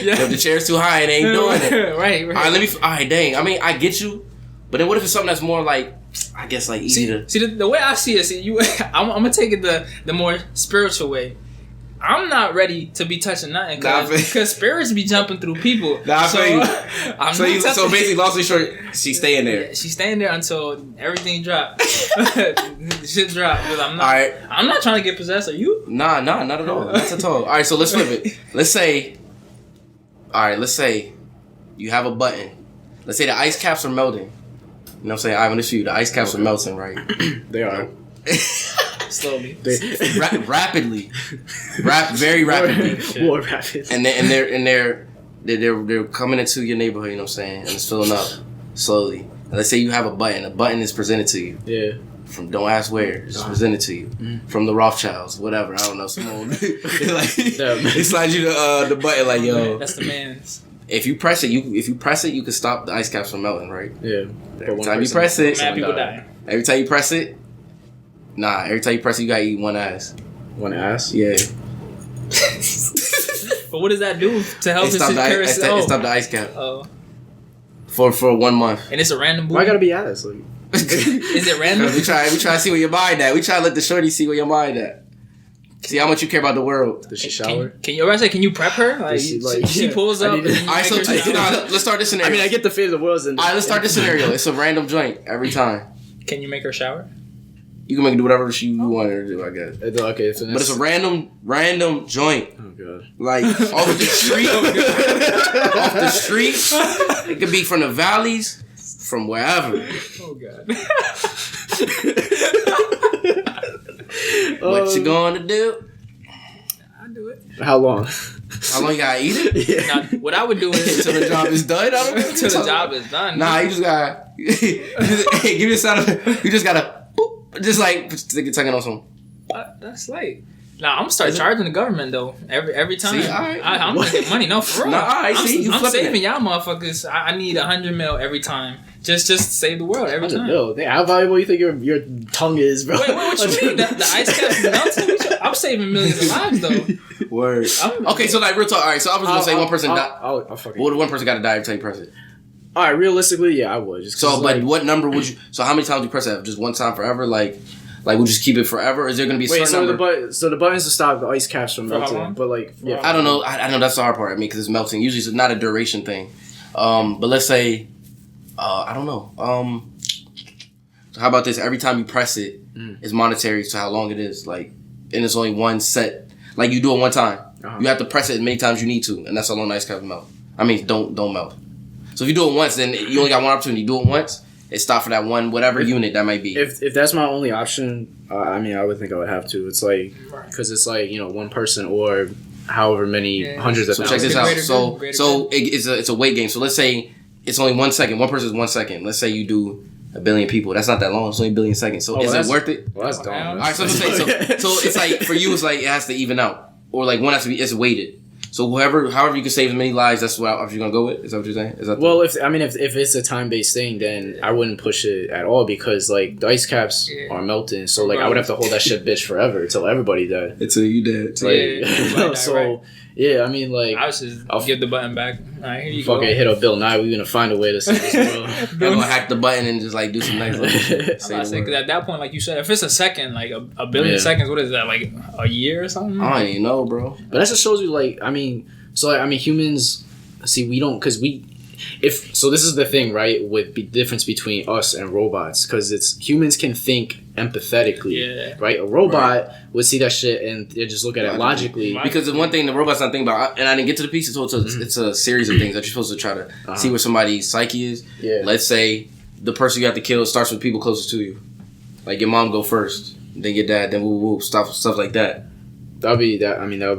If the chair's too high, it ain't doing it. Right. All right, all right, dang. I mean, I get you, but then what if it's something that's more like, I guess, like easy to. See the way I see it. I'm gonna take it the more spiritual way. I'm not ready to be touching nothing because spirits be jumping through people. So basically, long story short, she's staying there. Yeah, she's staying there until everything drops. Shit drop. I'm not trying to get possessed. Are you? Nah, not at all. Not at all. All right, so let's flip it. Let's say you have a button. Let's say the ice caps are melting. You know what I'm saying? AiWen, this for you. The ice caps are melting, right? They are. Slowly. Rapidly. Very rapidly. More rapid. And they're coming into your neighborhood, you know what I'm saying? And it's filling up slowly. And let's say you have a button. A button is presented to you. Yeah. from don't ask where, just present it to you. From the Rothschilds, whatever. I don't know, some old like they slide you the button like yo. That's the man's. If you press it, you can stop the ice caps from melting, right? Yeah. Every time you press it, mad people die. Every time you press it, every time you press it, you gotta eat one ass. One ass? Yeah. But what does that do to help It stop the ice cap. Oh. For 1 month. And it's a random booty? Why gotta be ass? Like, is it random? we try to see where your mind at. We try to let the shorty see where your mind at. See how much you care about the world. Does she shower? Can you prep her? Like, she pulls up. Alright, so let's start this scenario. I mean, I get the fate of the world. Alright, let's start this scenario. It's a random joint every time. Can you make her shower? You can make her do whatever you want her to do, I guess. Okay, so but it's a random joint. Oh god! Like off the street, off the street. It could be from the valleys, from wherever. Oh god! What you gonna do? I'll do it. How long? How long you gotta eat it? Yeah. Now, what I would do is until the job is done. Until the job is done. Nah, you just gotta. Hey, give me a sound. You just gotta. Just like taking on some. That's like. Nah, I'm gonna start charging the government though. Every time. See, right. I'm gonna get money. No, for real. Nah, I'm saving y'all motherfuckers. I need 100 mil every time. Just save the world every time. Mil. How valuable you think your tongue is, bro? Wait, what you mean? The ice caps melting? I'm saving millions of lives though. Word. Okay, so like real talk. All right, so I was gonna say one person died. I'll fucking. Well, one person got to die every time you press it. All right, realistically, yeah, I would. Just so, but what number would you? So, how many times do you press that? Just one time forever? Like we'll just keep it forever? Or is there going to be a certain number? So the button's to stop the ice caps from melting. But like, yeah, I don't know. I know that's the hard part. I mean, because it's melting. Usually, it's not a duration thing. But let's say, I don't know. So how about this? Every time you press it, it's monetary to how long it is. Like, and it's only one set. Like you do it one time. You have to press it as many times as you need to, and that's how long the ice caps melt. I mean, don't melt. So if you do it once, then you only got one opportunity. You do it once, it stops for that one whatever unit that might be. If that's my only option, I mean, I would think I would have to. It's like because it's like one person or however many hundreds of thousands. So check this out. So it's a weight game. So let's say it's only 1 second. One person is 1 second. Let's say you do 1 billion people. That's not that long. It's only 1 billion seconds. So is it worth it? Well, that's dumb. All right. So it's like for you, it's like it has to even out, or like one has to be it's weighted. So however you can save as many lives, that's what you're gonna go with. Is that what you're saying? Is that if it's a time based thing, then I wouldn't push it at all because like the ice caps are melting. So like I would have to hold that shit bitch forever until everybody died. Until you dead. Like, so yeah, I mean like I was just give the button back. Alright, here you fucking go. hit up Bill Nye. We're gonna find a way to save this world. I'm gonna hack the button and just like do some nice little shit. Because at that point, like you said, if it's a second, like a billion seconds, what is that? Like a year or something? I don't even know, bro. But that just shows you like humans. See, we don't because this is the thing, right? With the difference between us and robots, because it's humans can think empathetically, right? A robot would see that shit and they just look at it logically. Because the one thing the robot's not thinking about, and I didn't get to the piece, so it's a series of things that you're supposed to try to see where somebody's psyche is. Yeah. Let's say the person you have to kill starts with people closest to you, like your mom go first, then your dad, then stuff like that. That would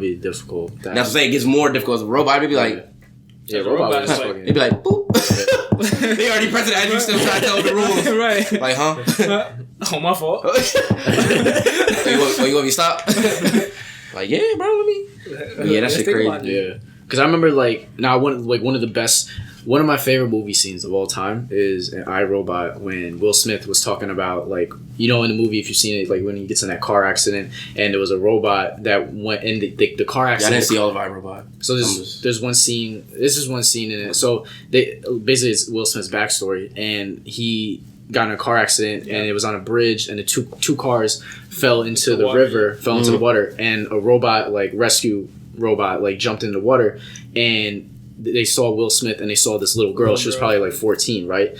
be difficult. That's what I'm saying. It gets more difficult. As a robot, they'd be like, robot. They'd be like, boop. They already pressed it as you still try to tell the rules. Right. Like, huh? Oh, my fault. you want me to stop? Like, yeah, bro, let me. Yeah, that shit crazy. Yeah. Because I remember, one of my favorite movie scenes of all time is in iRobot when Will Smith was talking about, like, in the movie, if you've seen it, like, when he gets in that car accident and there was a robot that went in the car accident. I didn't see all of iRobot. So there's one scene, this is one scene in it. So basically it's Will Smith's backstory, and he got in a car accident and it was on a bridge and the two cars fell into the river, fell into the water, and a robot, like, rescue robot, like, jumped in the water, and they saw Will Smith and they saw this little girl. She was probably like 14, right?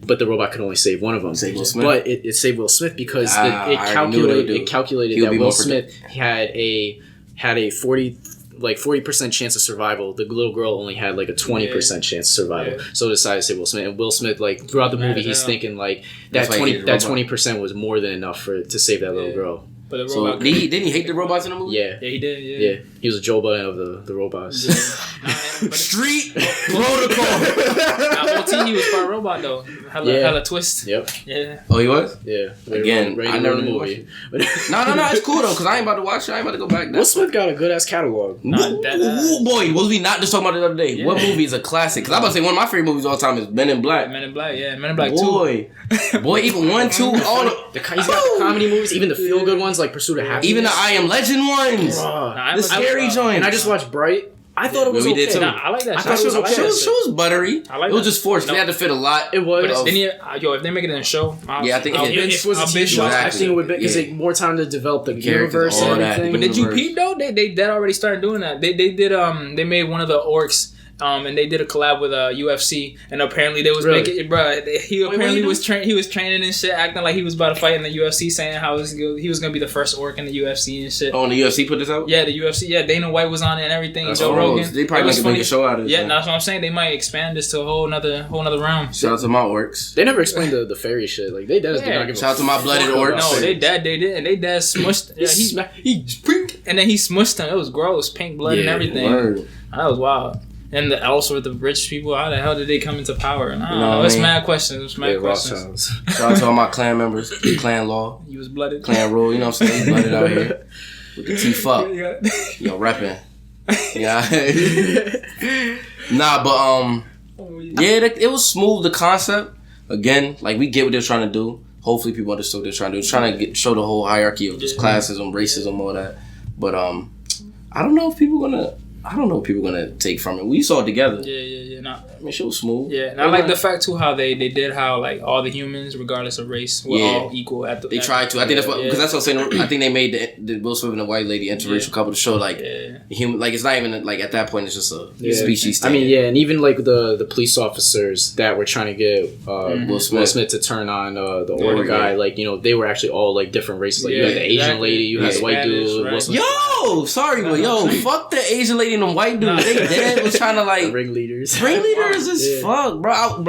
But the robot could only save one of them. But it saved Will Smith because it calculated that Will Smith had a 40% chance of survival. The little girl only had like a 20% chance of survival. Yeah. So it decided to save Will Smith. And Will Smith, like, throughout the movie, he's thinking like that 20% was more than enough to save that little girl. But so didn't he hate the robots in the movie? Yeah, he did. Yeah, he was a Joe Budden of the robots. Street protocol. OT, he was part robot though. Hella twist. Yep. Yeah. Oh, he was? Yeah. Again, I never knew movie. No, it's cool though, because I ain't about to watch it. I ain't about to go back. Will Smith got a good ass catalog. Boy, was we not just talking about it the other day? Yeah. What movie is a classic? Because I'm about to say one of my favorite movies all the time is Men in Black. Men in Black, yeah. Men in Black 2. Boy, even 1, 2, all he's got the comedy movies, even the feel good ones like Pursuit of Happiness. Even the I Am Legend ones. The scary joint. And I just watched Bright. I thought it was okay. Did too. I like that. I thought it was okay. She was buttery. I like it was just forced. They had to fit a lot. It was. But if they make it in a show, I think if it was a TV show, I think it would be because they more time to develop the universe and everything. But did you peep though? They already started doing that. They did they made one of the orcs. And they did a collab with UFC, and apparently they was making, bro. He apparently was training and shit, acting like he was about to fight in the UFC, saying how he was gonna be the first orc in the UFC and shit. Oh, and the UFC put this out? Yeah, the UFC. Yeah, Dana White was on it and everything. Joe Rogan. They probably make a show out of it. Yeah, that's what I'm saying. They might expand this to a whole nother realm. Shout out to my orcs. They never explained the fairy shit. Like they did not give. Shout out to my blooded orcs. No, they did, and they dad smushed. Yeah, he and then he smushed them. It was gross, pink blood and everything. Word. That was wild. And also with the rich people, how the hell did they come into power? I don't know. It's mad questions. It's mad questions. Shout out to all my clan members. Clan law. You was blooded. Clan rule. You know what I'm saying? Blooded out here. With the teeth up. Yo, repping. Yeah. Nah, but it was smooth, the concept. Again, like we get what they're trying to do. Hopefully people understood what they're trying to do. They're trying to show the whole hierarchy of just classism, racism, all that. But I don't know if people gonna take from it. We saw it together. Yeah. Nah. I mean, she was smooth. Yeah, and I like the fact too how they did how like all the humans, regardless of race, were all equal at the. They tried to. I think that's what because that's what I'm saying. I think they made the Will Smith and the white lady interracial couple to show like human. Like it's not even like at that point it's just a species thing. I mean, and even like the police officers that were trying to get Will Smith to turn on the older guy, like they were actually all like different races. Like you had the Asian lady, you had the white dude. Right. Yo, sorry, but fuck the Asian lady and the white dude. They dead was trying to like the ringleaders as fuck, bro.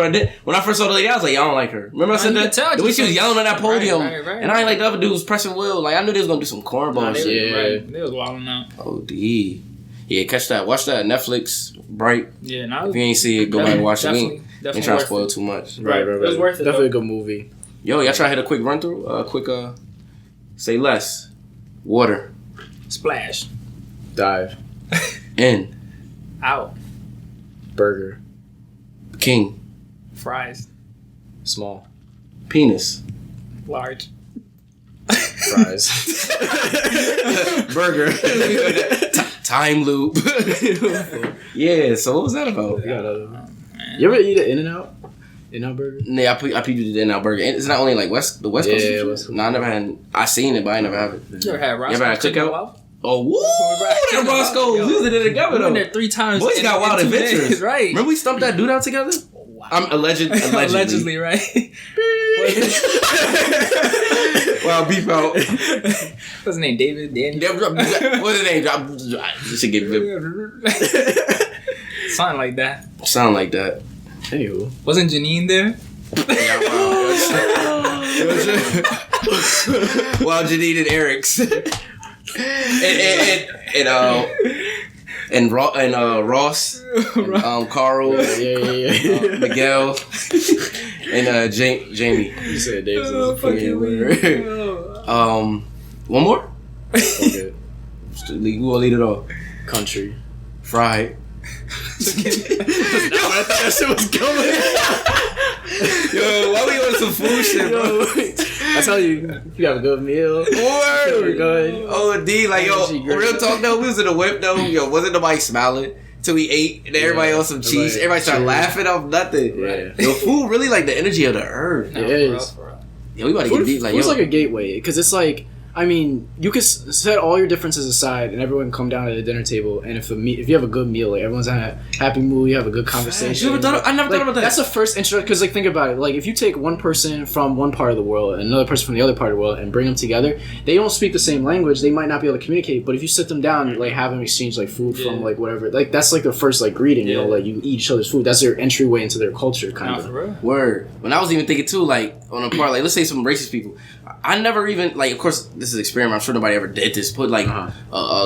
When I first saw the lady, I was like, I don't like her. Remember I said that? The way she was yelling on that podium, and I ain't like the other dude was pressing Will. Like I knew they was gonna do some cornball shit. They was wilding out. OD. Yeah, catch that. Watch that Netflix. Bright. Yeah, now if you ain't see it, go back and watch it. Ain't trying to spoil too much. Right. It was worth it. Definitely a good movie. Yo, y'all try to hit a quick run through. Say less. Water. Splash. Dive. In. Out. Burger. King. Fries. Small. Penis. Large. Fries. Burger. Time loop. Yeah, so what was that about? You ever eat an In-N-Out? In-N-Out burger? Yeah, I peeped the In-N-Out burger. It's not only like the West Coast. Yeah, no, I never had. I seen it, but I never have it. You ever had Roscoe's? You ever had Cookout? Oh, woo! That Roscoe's. We was in it together, though. We went there 3 times. Boys got wild adventures. Right. Remember we stumped that dude out together? Wow. I'm allegedly, right? Wow, beef out. What's his name? David? Daniel? What's his name? Should get Something like that. Sound like that. Anywho. Wasn't Janine there? Yeah, wow, Janine and Eric's. and Ross, and, Carl, Miguel, and Jamie. You said Dave's one more? Okay. We gonna lead it off. Country. Fried. I thought that shit was coming. Yo, why we on some food shit, bro? I tell you, you have a good meal. We're good. Oh, D, like, real talk though, we was in the whip though. Yo, wasn't nobody smiling till we ate, and everybody on some cheese. Like, everybody started laughing off nothing. Yeah. Yo, food really like the energy of the earth. It is. Yo, we about to get deep. Like, food's like a gateway, because it's like, I mean, you could set all your differences aside and everyone can come down at the dinner table, and if you have a good meal, like everyone's in a happy mood, you have a good conversation. I never thought about that. That's the first intro, because like think about it, like if you take one person from one part of the world and another person from the other part of the world and bring them together, they don't speak the same language, they might not be able to communicate, but if you sit them down and like have them exchange like food from like whatever, like that's like their first like greeting, you know, like you eat each other's food, that's their entryway into their culture kind of. Word. When I was even thinking too, like on a part, like let's say some racist people, I never even like. Of course, this is an experiment. I'm sure nobody ever did this. Put like a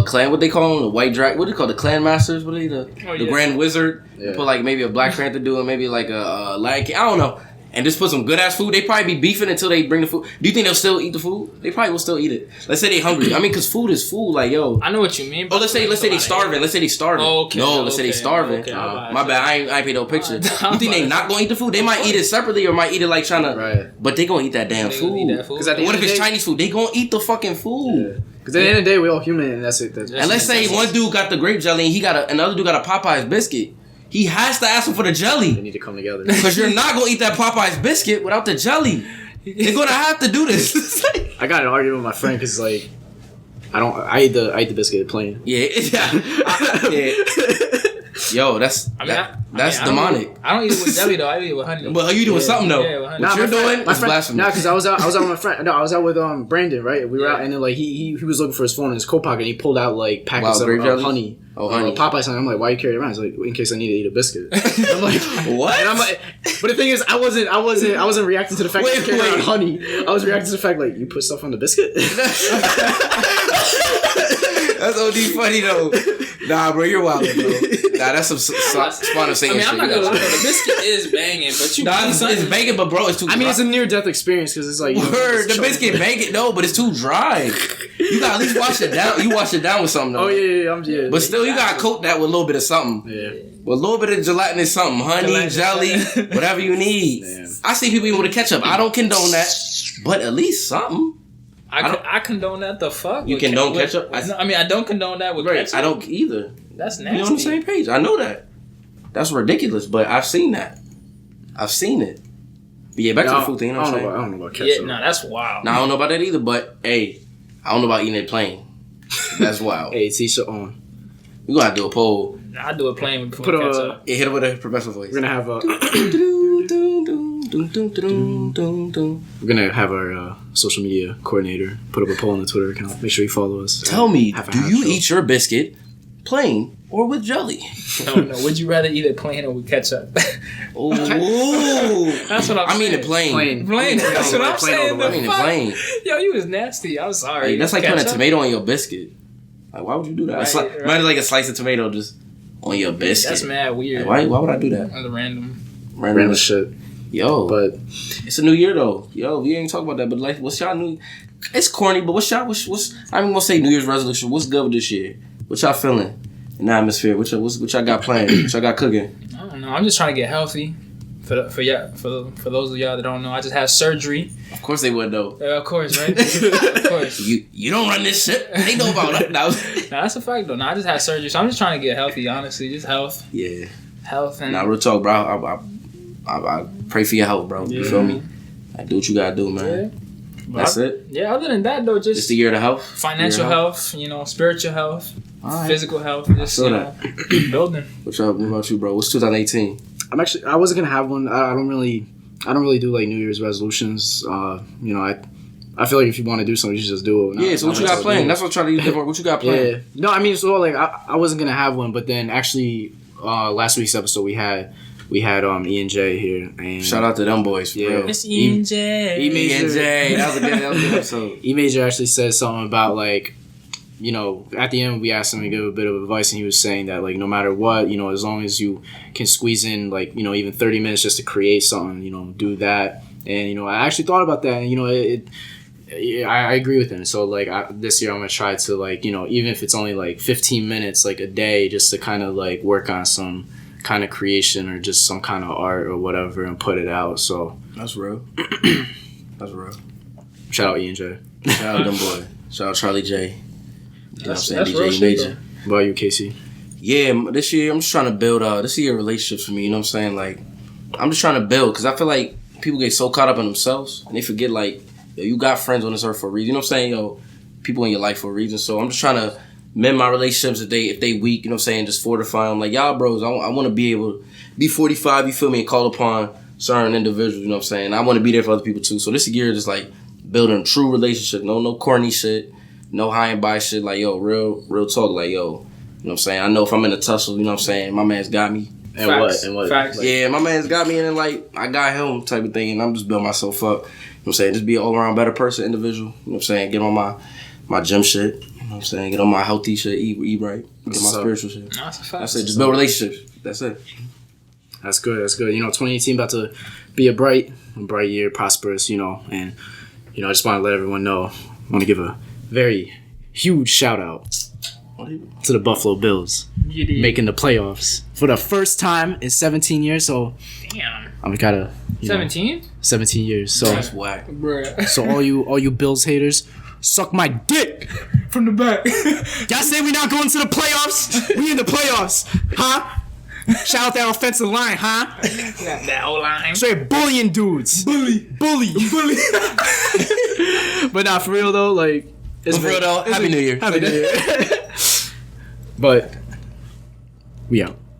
clan. What they call them? The white dragon. What do they call the clan masters? What are they? The Grand Wizard. Yeah. Put like maybe a Black Panther doing maybe like a Lion King. I don't know. And just put some good ass food. They probably be beefing until they bring the food. Do you think they'll still eat the food? They probably will still eat it. Let's say they hungry. I mean, cause food is food. Like yo. I know what you mean. Oh, let's say they starving. Let's say they starving. Oh, okay. No, let's say they starving. Okay, my bad. I ain't paid no picture. You think they not gonna eat the food? They might eat it separately or might eat it like trying to. Right. But they gonna eat that damn food. Cause what if it's Chinese food? They gonna eat the fucking food. Because at the end of the day, we all human, and that's it. And let's say one dude got the grape jelly and he got another dude got a Popeye's biscuit. He has to ask him for the jelly. They need to come together. Because you're not going to eat that Popeye's biscuit without the jelly. They're going to have to do this. I got an argument with my friend because, like, I eat the biscuit plain. Yeah. Yo, that's demonic. I don't eat it with jelly, though. I eat it with honey. But you doing something, though. Yeah, with honey. What you're doing is blasphemy. Nah, because I was out with my friend. No, I was out with Brandon, right? We were out, and then, like, he was looking for his phone in his coat pocket, and he pulled out, like, packets of honey. Oh, honey. Popeye's honey. I'm like, why you carry it around? He's like, in case I need to eat a biscuit. I'm like, what? And I'm like, but the thing is, I wasn't reacting to the fact that you carry around honey. I was reacting to the fact, like, you put stuff on the biscuit? That's OD funny, though. Nah, bro, you're wild, bro. Nah, that's some spawn saying shit. I'm not gonna lie, the biscuit is banging, but you it's banging, but bro, it's too dry. I mean, it's a near-death experience, because it's like... the biscuit banging, no, but it's too dry. You gotta at least wash it down. You wash it down with something, though. Oh, yeah. But still, you gotta coat that with a little bit of something. Yeah. With a little bit of gelatinous something. Honey, jelly, whatever you need. Damn. I see people eating with a ketchup. I don't condone that, but at least something. I condone that. The fuck? You condone ketchup? I don't condone that with ketchup. I don't either. That's nasty. You're on the same page. I know that. That's ridiculous, but I've seen that. I've seen it. But yeah, back to the food thing. You know what I'm saying? I don't know about ketchup. Yeah, that's wild. I don't know about that either, but hey, I don't know about eating it plain. That's wild. Hey, t-shirt on. We're going to do a poll. I do it plain with ketchup. Hit it with a professional voice. We're going to have We're gonna have our social media coordinator put up a poll on the Twitter account. Make sure you follow us. Tell me, do you eat your biscuit plain or with jelly? No. Would you rather eat it plain or with ketchup? Ooh, that's what I'm saying. I mean it plain. Plain. That's what I'm saying. I mean it plain. Yo, you was nasty. I'm sorry. Like, that's like putting a tomato on your biscuit. Like, why would you do that? Right. Like a slice of tomato just on your biscuit. That's mad weird. Like, why would I do that? That's random shit. Yo, but it's a new year though. Yo, we ain't talking about that, but like, what's y'all new? It's corny, but what's I ain't gonna say New Year's resolution. What's good with this year? What y'all feeling in the atmosphere? What y'all got planned? What y'all got cooking? I don't know. I'm just trying to get healthy. For those of y'all that don't know, I just had surgery. Of course they would though. Of course, right? Of course. You don't run this shit. They know about that. Nah, that's a fact though. I just had surgery, so I'm just trying to get healthy. Honestly, just health. Yeah. Health and. Nah, real talk, bro. I pray for your health, bro. Yeah. You feel me? I do what you gotta do, man. Yeah. That's it. Yeah. Other than that, though, just the year of the health, financial health, spiritual health, physical health. Just building. What about you, bro? What's 2018? I wasn't gonna have one. I don't really do like New Year's resolutions. I feel like if you want to do something, you should just do it. Yeah. So what you got planned? That's what I'm trying to use different. What you got planned? Yeah. No, I mean, so like I wasn't gonna have one, but then actually, last week's episode we had E and J here, and shout out to them boys. Yeah, it's E and J. E and J. That was a good episode. E Major actually said something about like, at the end we asked him to give a bit of advice, and he was saying that like no matter what, as long as you can squeeze in like even 30 minutes just to create something, do that. And I actually thought about that, and I agree with him. So like this year I'm gonna try to like even if it's only like 15 minutes like a day, just to kind of like work on some kind of creation or just some kind of art or whatever and put it out. So that's real. That's real. Shout out E and J. Shout out them boy. Shout out Charlie J. That's real shit, Major. What about you, Casey? Yeah, this year I'm just trying to build this year relationships for me. You know what I'm saying? Like I'm just trying to build because I feel like people get so caught up in themselves and they forget like you got friends on this earth for a reason. You know what I'm saying? People in your life for a reason. So I'm just trying to mend my relationships if they weak, you know what I'm saying, just fortify them. Like, y'all bros, I want to be able to be 45, you feel me, and call upon certain individuals, you know what I'm saying. I want to be there for other people too. So this year is just like building a true relationship. No corny shit, no high and by shit. Like, yo, real talk. Like, yo, you know what I'm saying. I know if I'm in a tussle, you know what I'm saying, my man's got me. And what? Facts. Yeah, my man's got me, and then like I got him type of thing, and I'm just building myself up. what I'm saying? Just be an all around better person, individual. You know what I'm saying? Get on my gym shit. You know what I'm saying? Get on my healthy shit. Eat right. Get my spiritual shit. That's a fact. That's it. Just build relationships. That's it. That's good. 2018 about to be a bright year, prosperous. And I just want to let everyone know. I want to give a very huge shout out to the Buffalo Bills making the playoffs for the first time in 17 years. So damn, I'm gotta 17. 17 years. So that's whack, bruh. So all you Bills haters, suck my dick from the back. Y'all say we not going to the playoffs? We in the playoffs, huh? Shout out that offensive line, huh? That whole line. Straight bullying dudes. Bully. But nah, for real though, like. Happy New Year. Happy New Year. But we out.